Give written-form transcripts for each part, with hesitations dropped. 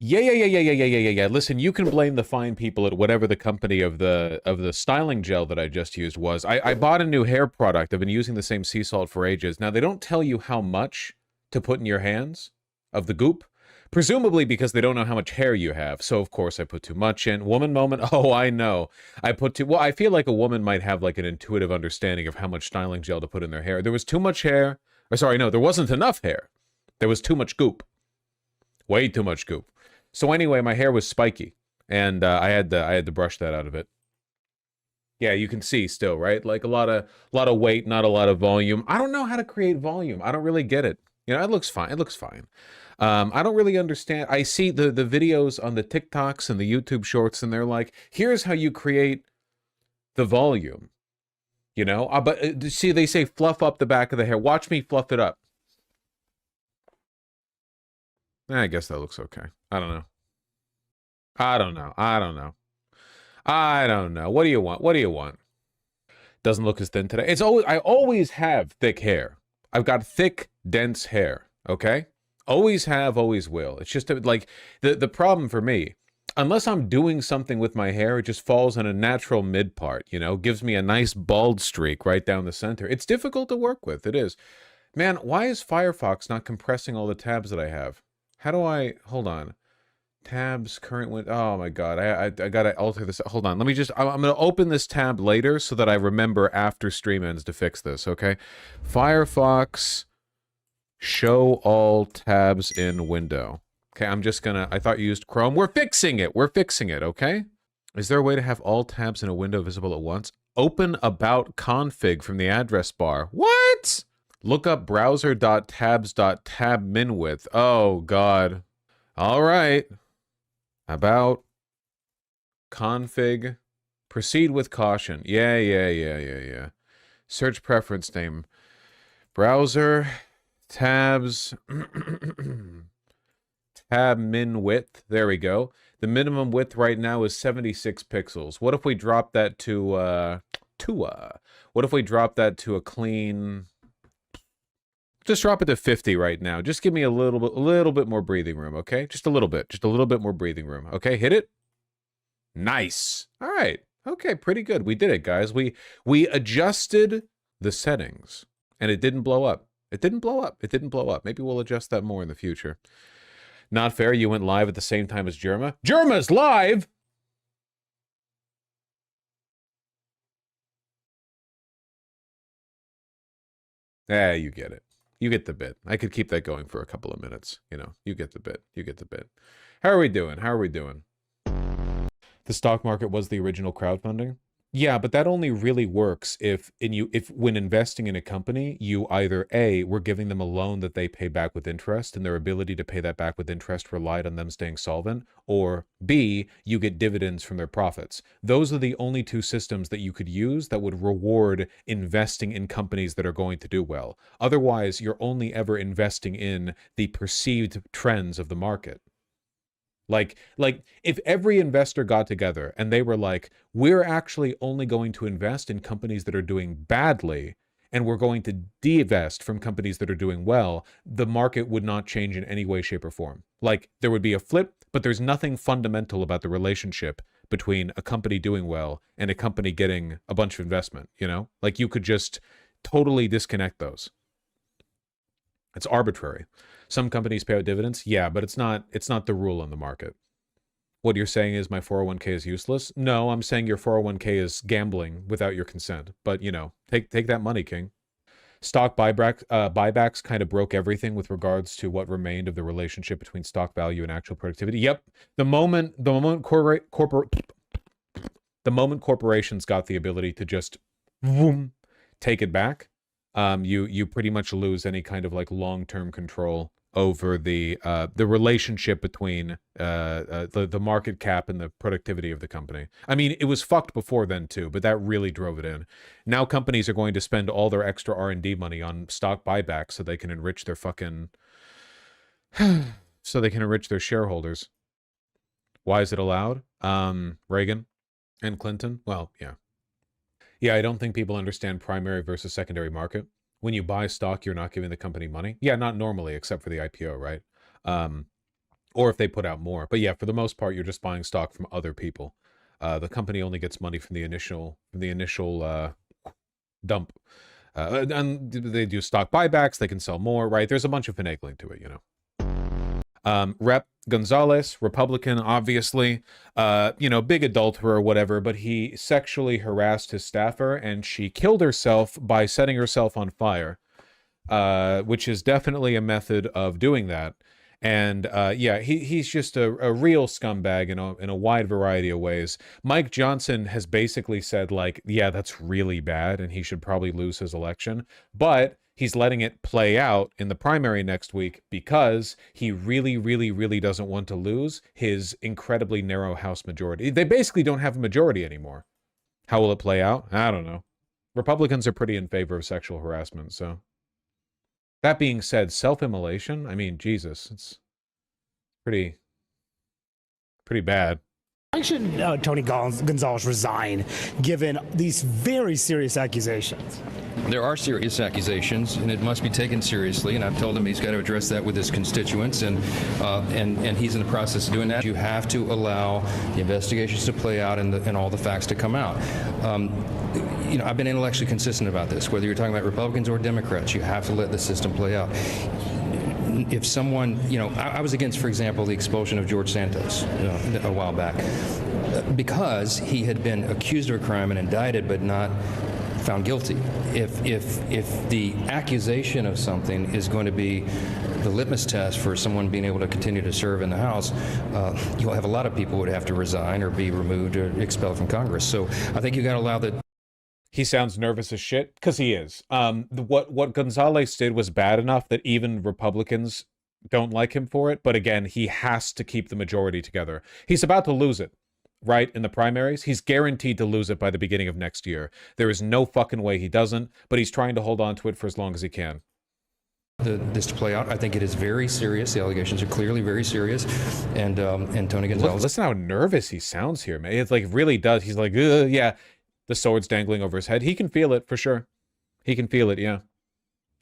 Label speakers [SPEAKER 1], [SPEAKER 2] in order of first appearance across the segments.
[SPEAKER 1] Yeah. Listen, you can blame the fine people at whatever the company of the styling gel that I just used was. I bought a new hair product. I've been using the same sea salt for ages. Now, they don't tell you how much to put in your hands of the goop, presumably because they don't know how much hair you have. So, of course, I put too much in. Woman moment. Oh, I know. I put too... Well, I feel like a woman might have like an intuitive understanding of how much styling gel to put in their hair. There was too much hair. Or sorry, no, there wasn't enough hair. There was too much goop. Way too much goop. So anyway, my hair was spiky, and I had to brush that out of it. Yeah, you can see still, right? Like a lot of weight, not a lot of volume. I don't know how to create volume. I don't really get it. You know, it looks fine. It looks fine. I don't really understand. I see the videos on the TikToks and the YouTube shorts, and they're like, here's how you create the volume. You know, but see, they say fluff up the back of the hair. Watch me fluff it up. I guess that looks okay. I don't know. I don't know. I don't know. I don't know. What do you want? What do you want? Doesn't look as thin today. It's always, I always have thick hair. I've got thick, dense hair. Okay? Always have, always will. It's just like the problem for me, unless I'm doing something with my hair, it just falls in a natural mid part, you know, gives me a nice bald streak right down the center. It's difficult to work with. It is. Man, why is Firefox not compressing all the tabs that I have? How do I, hold on. Tabs, current window. Oh my God, I gotta alter this. Hold on, let me just, I'm gonna open this tab later so that I remember after stream ends to fix this, okay? Firefox, show all tabs in window. Okay, I'm just gonna, I thought you used Chrome. We're fixing it, okay? Is there a way to have all tabs in a window visible at once? Open about config from the address bar. What? Look up browser.tabs.tab-min-width. Oh God. All right. About config. Proceed with caution. Yeah. Search preference name. Browser. Tabs. Tab min width. There we go. The minimum width right now is 76 pixels. What if we drop that to what if we drop that to a clean... Just drop it to 50 right now. Just give me a little bit more breathing room, okay? Just a little bit more breathing room. Okay, hit it. Nice. All right. Okay, pretty good. We did it, guys. We adjusted the settings, and it didn't blow up. It didn't blow up. Maybe we'll adjust that more in the future. Not fair. You went live at the same time as Germa. Germa's live. You get it. You get the bit. I could keep that going for a couple of minutes. You know, you get the bit. How are we doing? The stock market was the original crowdfunding? Yeah, but that only really works if when investing in a company, you either A, were giving them a loan that they pay back with interest, and their ability to pay that back with interest relied on them staying solvent, or B, you get dividends from their profits. Those are the only two systems that you could use that would reward investing in companies that are going to do well. Otherwise, you're only ever investing in the perceived trends of the market. Like if every investor got together and they were like, we're actually only going to invest in companies that are doing badly, and we're going to divest from companies that are doing well, the market would not change in any way, shape, or form. Like, there would be a flip, but there's nothing fundamental about the relationship between a company doing well and a company getting a bunch of investment, you know? Like, you could just totally disconnect those. It's arbitrary. Some companies pay out dividends, yeah, but it's not the rule in the market. What you're saying is my 401k is useless? No, I'm saying your 401k is gambling without your consent. But, you know, take that money, King. Stock buybacks kind of broke everything with regards to what remained of the relationship between stock value and actual productivity. Yep. The moment corporations got the ability to just take it back, you pretty much lose any kind of like long-term control over the relationship between the market cap and the productivity of the company. I mean, it was fucked before then too, but that really drove it in. Now companies are going to spend all their extra R&D money on stock buybacks so they can enrich their fucking so they can enrich their shareholders. Why is it allowed? Reagan and Clinton? Well, yeah. Yeah, I don't think people understand primary versus secondary market. When you buy stock, you're not giving the company money. Yeah, not normally, except for the IPO, right? or if they put out more. But yeah, for the most part, you're just buying stock from other people. The company only gets money from the initial dump. And they do stock buybacks. They can sell more, right? There's a bunch of finagling to it, you know. Rep Gonzalez, Republican, obviously, you know, big adulterer or whatever, but he sexually harassed his staffer and she killed herself by setting herself on fire, which is definitely a method of doing that. And yeah, he's just a real scumbag in a wide variety of ways. Mike Johnson has basically said, like, yeah, that's really bad and he should probably lose his election. But he's letting it play out in the primary next week because he really, really, really doesn't want to lose his incredibly narrow House majority. They basically don't have a majority anymore. How will it play out? I don't know. Republicans are pretty in favor of sexual harassment, so... That being said, self-immolation, I mean, Jesus, it's pretty bad.
[SPEAKER 2] Why should Tony Gonzalez resign, given these very serious accusations?
[SPEAKER 3] There are serious accusations, and it must be taken seriously. And I've told him he's got to address that with his constituents, and he's in the process of doing that. You have to allow the investigations to play out and all the facts to come out. You know, I've been intellectually consistent about this. Whether you're talking about Republicans or Democrats, you have to let the system play out. If someone, you know, I was against, for example, the expulsion of George Santos a while back because he had been accused of a crime and indicted but not found guilty. If the accusation of something is going to be the litmus test for someone being able to continue to serve in the House, you'll have a lot of people who would have to resign or be removed or expelled from Congress. So I think you got to allow that.
[SPEAKER 1] He sounds nervous as shit, because he is. What Gonzalez did was bad enough that even Republicans don't like him for it, but again, he has to keep the majority together. He's about to lose it, right, in the primaries. He's guaranteed to lose it by the beginning of next year. There is no fucking way he doesn't, but he's trying to hold on to it for as long as he can.
[SPEAKER 3] This to play out. I think it is very serious. The allegations are clearly very serious, and Tony Gonzalez...
[SPEAKER 1] Listen how nervous he sounds here, man. It's like, really does. He's like, yeah. The sword's dangling over his head. He can feel it, for sure. He can feel it, yeah.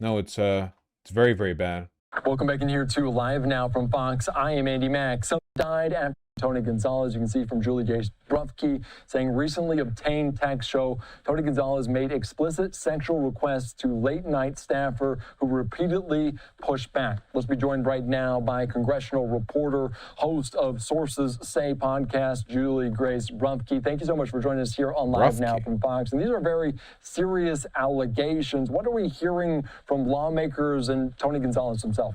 [SPEAKER 1] No, it's very, very bad.
[SPEAKER 4] Welcome back in here to Live Now from Fox. I am Andy Mack. Someone died after Tony Gonzalez. You can see from Julie J. Brufke saying recently obtained texts show Tony Gonzalez made explicit sexual requests to late-night staffer who repeatedly pushed back. Let's be joined right now by congressional reporter, host of Sources Say podcast, Julie Grace Brufke. Thank you so much for joining us here on Live Now from Fox. And these are very serious allegations. What are we hearing from lawmakers and Tony Gonzalez himself?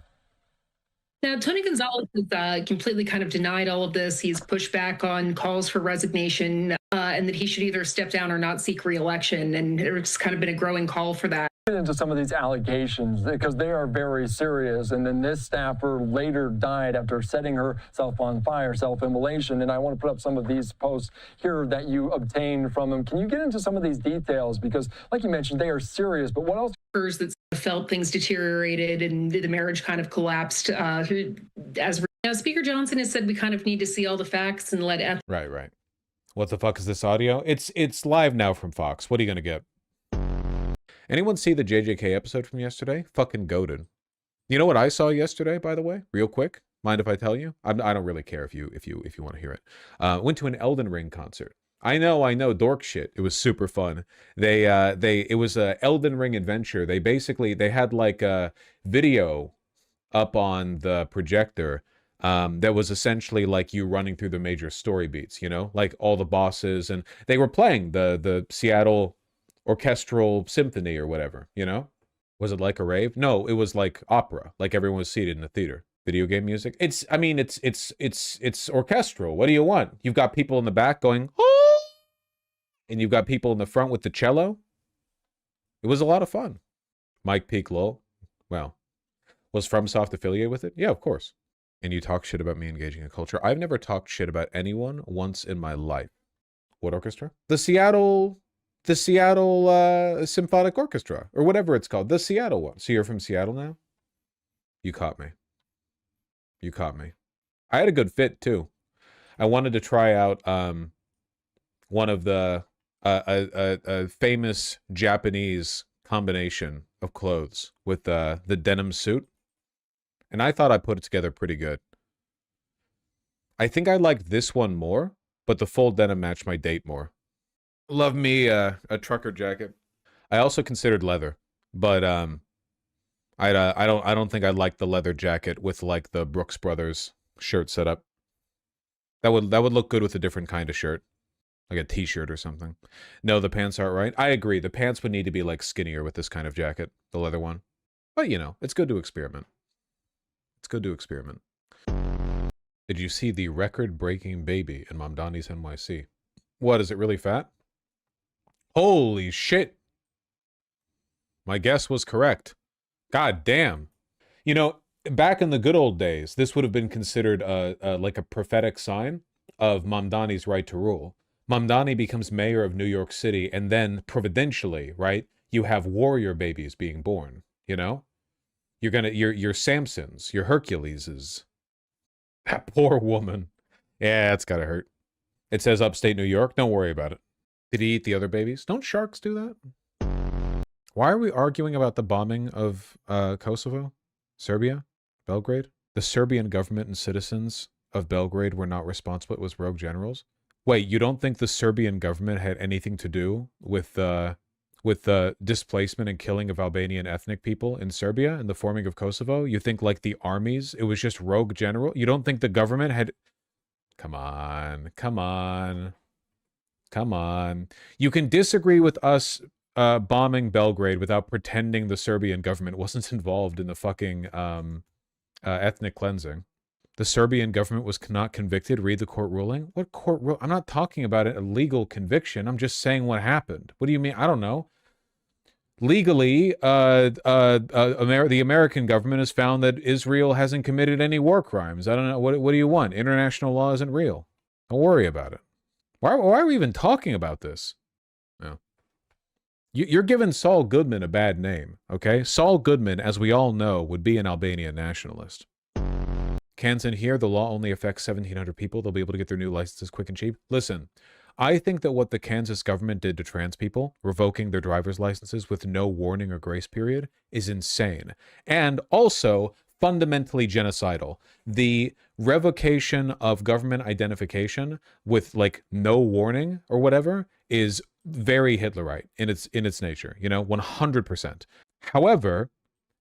[SPEAKER 5] Now, Tony Gonzalez has completely kind of denied all of this. He's pushed back on calls for resignation and that he should either step down or not seek re-election. And there's kind of been a growing call for that.
[SPEAKER 4] Get into some of these allegations because they are very serious. And then this staffer later died after setting herself on fire, self-immolation. And I want to put up some of these posts here that you obtained from him. Can you get into some of these details? Because like you mentioned, they are serious, but what else?
[SPEAKER 5] That felt things deteriorated and the marriage kind of collapsed. As Speaker Johnson has said, we kind of need to see all the facts and let...
[SPEAKER 1] Right. What the fuck is this audio? It's Live Now from Fox. What are you going to get? Anyone see the JJK episode from yesterday? Fucking goated. You know what I saw yesterday, by the way? Real quick. Mind if I tell you? I don't really care if you want to hear it. Went to an Elden Ring concert. I know, dork shit. It was super fun. It was a Elden Ring adventure. They had like a video up on the projector that was essentially like you running through the major story beats, you know, like all the bosses, and they were playing the Seattle Orchestral Symphony or whatever, you know? Was it like a rave? No, it was like opera, like everyone was seated in the theater. Video game music. It's orchestral. What do you want? You've got people in the back going, oh! And you've got people in the front with the cello. It was a lot of fun. Mike Peak Lowell. Well, was FromSoft affiliated with it? Yeah, of course. And you talk shit about me engaging in culture. I've never talked shit about anyone once in my life. What orchestra? The Seattle Symphonic Orchestra, or whatever it's called. The Seattle one. So you're from Seattle now? You caught me. You caught me. I had a good fit, too. I wanted to try out one of the a famous Japanese combination of clothes with the denim suit, and I thought I put it together pretty good. I think I liked this one more, but the full denim matched my date more. Love me a trucker jacket. I also considered leather, but I don't think I like the leather jacket with like the Brooks Brothers shirt setup. That would look good with a different kind of shirt, like a t-shirt or something. No, the pants aren't right. I agree. The pants would need to be like skinnier with this kind of jacket, the leather one. But you know, it's good to experiment. It's good to experiment. Did you see the record-breaking baby in Mamdani's NYC? What, is it really fat? Holy shit! My guess was correct. God damn. You know, back in the good old days, this would have been considered like a prophetic sign of Mamdani's right to rule. Mamdani becomes mayor of New York City, and then providentially, right, you have warrior babies being born, you know? You're Samsons, your Herculeses. That poor woman. Yeah, it's gotta hurt. It says upstate New York. Don't worry about it. Did he eat the other babies? Don't sharks do that? Why are we arguing about the bombing of Kosovo? Serbia? Belgrade? The Serbian government and citizens of Belgrade were not responsible. It was rogue generals? Wait, you don't think the Serbian government had anything to do with the displacement and killing of Albanian ethnic people in Serbia and the forming of Kosovo? You think like the armies, it was just rogue general? You don't think the government had... Come on, come on, come on. You can disagree with us bombing Belgrade without pretending the Serbian government wasn't involved in the fucking ethnic cleansing. The Serbian government was not convicted. Read the court ruling. What court rule? I'm not talking about a legal conviction. I'm just saying what happened. What do you mean? I don't know. Legally, the American government has found that Israel hasn't committed any war crimes. I don't know. What do you want? International law isn't real. Don't worry about it. Why are we even talking about this? No. You're giving Saul Goodman a bad name, okay? Saul Goodman, as we all know, would be an Albanian nationalist. Kansas here, the law only affects 1,700 people. They'll be able to get their new licenses quick and cheap. Listen, I think that what the Kansas government did to trans people, revoking their driver's licenses with no warning or grace period, is insane. And also fundamentally genocidal. The revocation of government identification with like no warning or whatever is very Hitlerite in its nature, you know, 100%. However,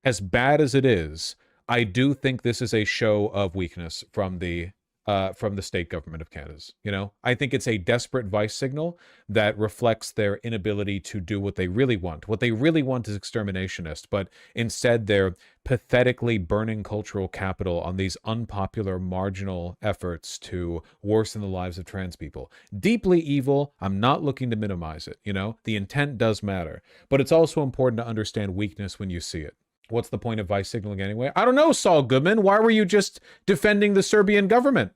[SPEAKER 1] as bad as it is, I do think this is a show of weakness from the state government of Canada. You know, I think it's a desperate vice signal that reflects their inability to do what they really want. What they really want is exterminationist, but instead they're pathetically burning cultural capital on these unpopular, marginal efforts to worsen the lives of trans people. Deeply evil. I'm not looking to minimize it. You know, the intent does matter, but it's also important to understand weakness when you see it. What's the point of vice signaling anyway? I don't know, Saul Goodman. Why were you just defending the Serbian government?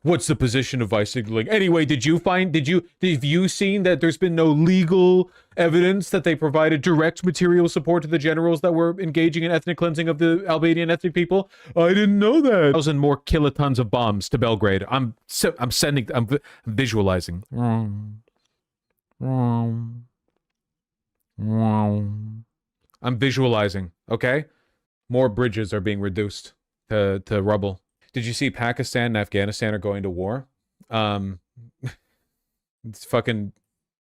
[SPEAKER 1] What's the position of vice signaling? Anyway, have you seen that there's been no legal evidence that they provided direct material support to the generals that were engaging in ethnic cleansing of the Albanian ethnic people? I didn't know that. 1,000 more kilotons of bombs to Belgrade. I'm visualizing. I'm visualizing, okay? More bridges are being reduced to rubble. Did you see Pakistan and Afghanistan are going to war? It's fucking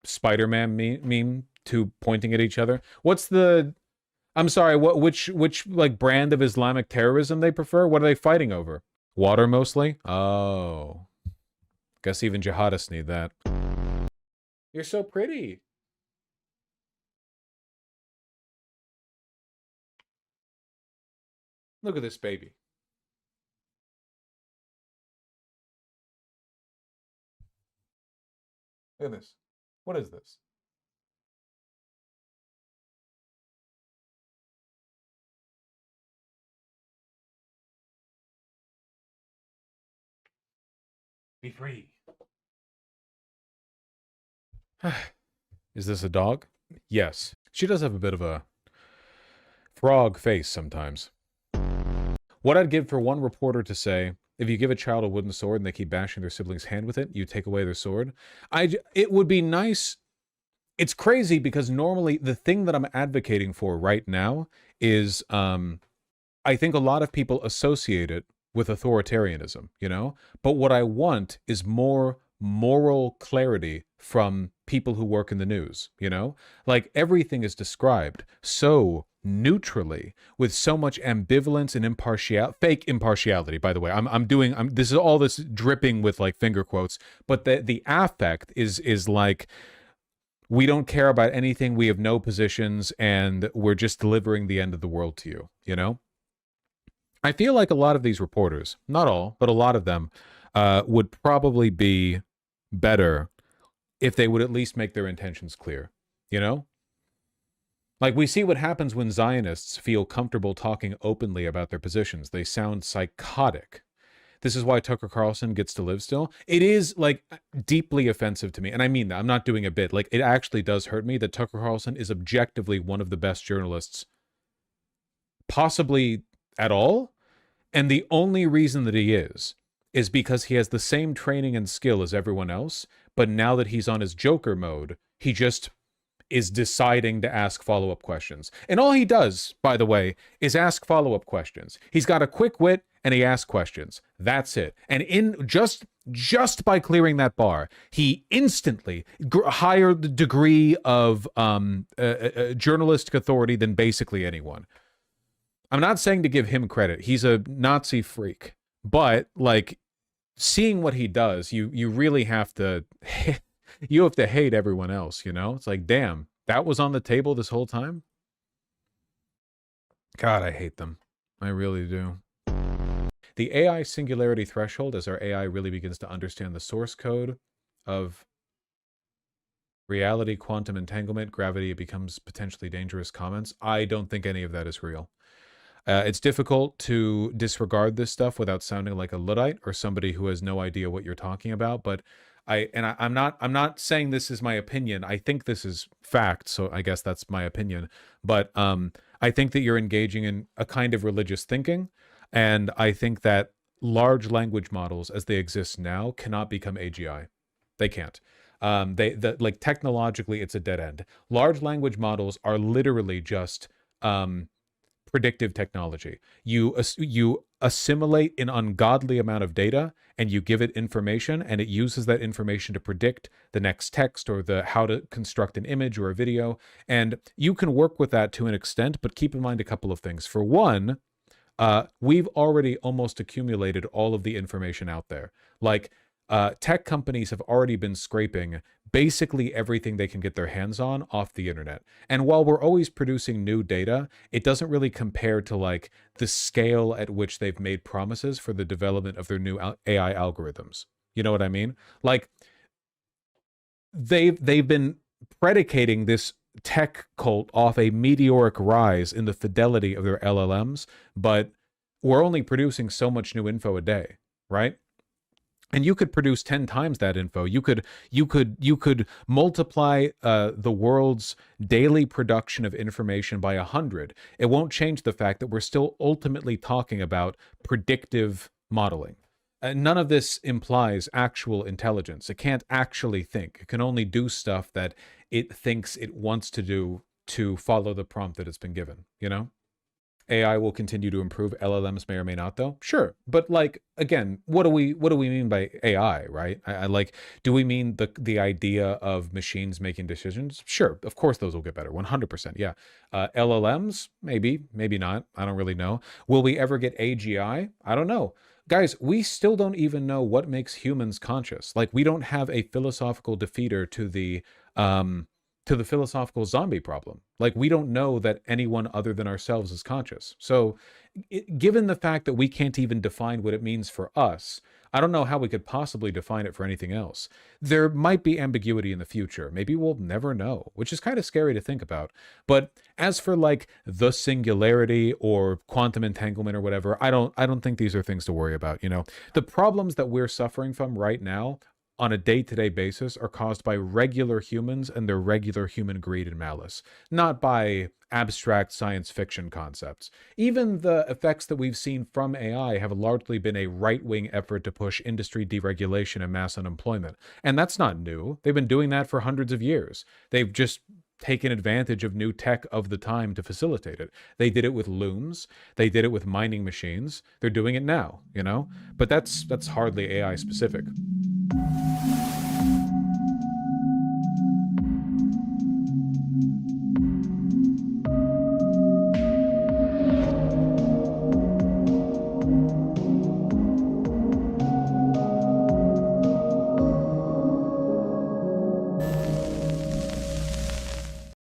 [SPEAKER 1] Spider-Man meme, two pointing at each other. What's the... I'm sorry, which like brand of Islamic terrorism they prefer? What are they fighting over? Water mostly? Oh. Guess even jihadists need that. You're so pretty. Look at this baby. Look at this. What is this? Be free. Is this a dog? Yes. She does have a bit of a frog face sometimes. What I'd give for one reporter to say, if you give a child a wooden sword and they keep bashing their sibling's hand with it, you take away their sword. It would be nice. It's crazy because normally the thing that I'm advocating for right now is, I think a lot of people associate it with authoritarianism, you know? But what I want is more moral clarity from people who work in the news, you know? Like, everything is described so neutrally, with so much ambivalence and fake impartiality, by the way. This is all this dripping with like finger quotes, but the affect is like, we don't care about anything, we have no positions, and we're just delivering the end of the world to you, you know? I feel like a lot of these reporters, not all, but a lot of them, would probably be better if they would at least make their intentions clear, you know? Like, we see what happens when Zionists feel comfortable talking openly about their positions. They sound psychotic. This is why Tucker Carlson gets to live still. It is, like, deeply offensive to me. And I mean that. I'm not doing a bit. Like, it actually does hurt me that Tucker Carlson is objectively one of the best journalists possibly at all. And the only reason that he is because he has the same training and skill as everyone else. But now that he's on his Joker mode, he just is deciding to ask follow-up questions. And all he does, by the way, is ask follow-up questions. He's got a quick wit and he asks questions. That's it. And in just by clearing that bar, he instantly higher the degree of journalistic authority than basically anyone. I'm not saying to give him credit. He's a Nazi freak. But like, seeing what he does, you really have to you have to hate everyone else, you know? It's like, damn, that was on the table this whole time? God, I hate them. I really do. The AI singularity threshold, as our AI really begins to understand the source code of reality, quantum entanglement, gravity, it becomes potentially dangerous comments. I don't think any of that is real. It's difficult to disregard this stuff without sounding like a Luddite or somebody who has no idea what you're talking about, but I'm not saying this is my opinion. I think this is fact, so I guess that's my opinion. But I think that you're engaging in a kind of religious thinking, and I think that large language models, as they exist now, cannot become AGI. They can't. Like, technologically, it's a dead end. Large language models are literally just predictive technology. You assimilate an ungodly amount of data and you give it information, and it uses that information to predict the next text or how to construct an image or a video. And you can work with that to an extent, but keep in mind a couple of things. For one, we've already almost accumulated all of the information out there. Like, tech companies have already been scraping basically everything they can get their hands on off the internet. And while we're always producing new data, it doesn't really compare to like the scale at which they've made promises for the development of their new AI algorithms. You know what I mean? Like, they've been predicating this tech cult off a meteoric rise in the fidelity of their LLMs, but we're only producing so much new info a day, right? And you could produce 10 times that info. You could multiply the world's daily production of information by 100. It won't change the fact that we're still ultimately talking about predictive modeling. None of this implies actual intelligence. It can't actually think. It can only do stuff that it thinks it wants to do to follow the prompt that it's been given, you know? AI will continue to improve. LLMs may or may not, though. Sure, but like, again, what do we mean by AI, right? I like, do we mean the idea of machines making decisions? Sure, of course those will get better, 100%. Yeah, LLMs, maybe not. I don't really know. Will we ever get AGI? I don't know. Guys, we still don't even know what makes humans conscious. Like, we don't have a philosophical defeater to the philosophical zombie problem. Like, we don't know that anyone other than ourselves is conscious. So given the fact that we can't even define what it means for us, I don't know how we could possibly define it for anything else. There might be ambiguity in the future. Maybe we'll never know, which is kind of scary to think about. But as for like the singularity or quantum entanglement or whatever, I don't think these are things to worry about, you know. The problems that we're suffering from right now on a day-to-day basis are caused by regular humans and their regular human greed and malice, not by abstract science fiction concepts. Even the effects that we've seen from AI have largely been a right-wing effort to push industry deregulation and mass unemployment. And that's not new. They've been doing that for hundreds of years. They've just taken advantage of new tech of the time to facilitate it. They did it with looms. They did it with mining machines. They're doing it now, you know? But that's hardly AI specific.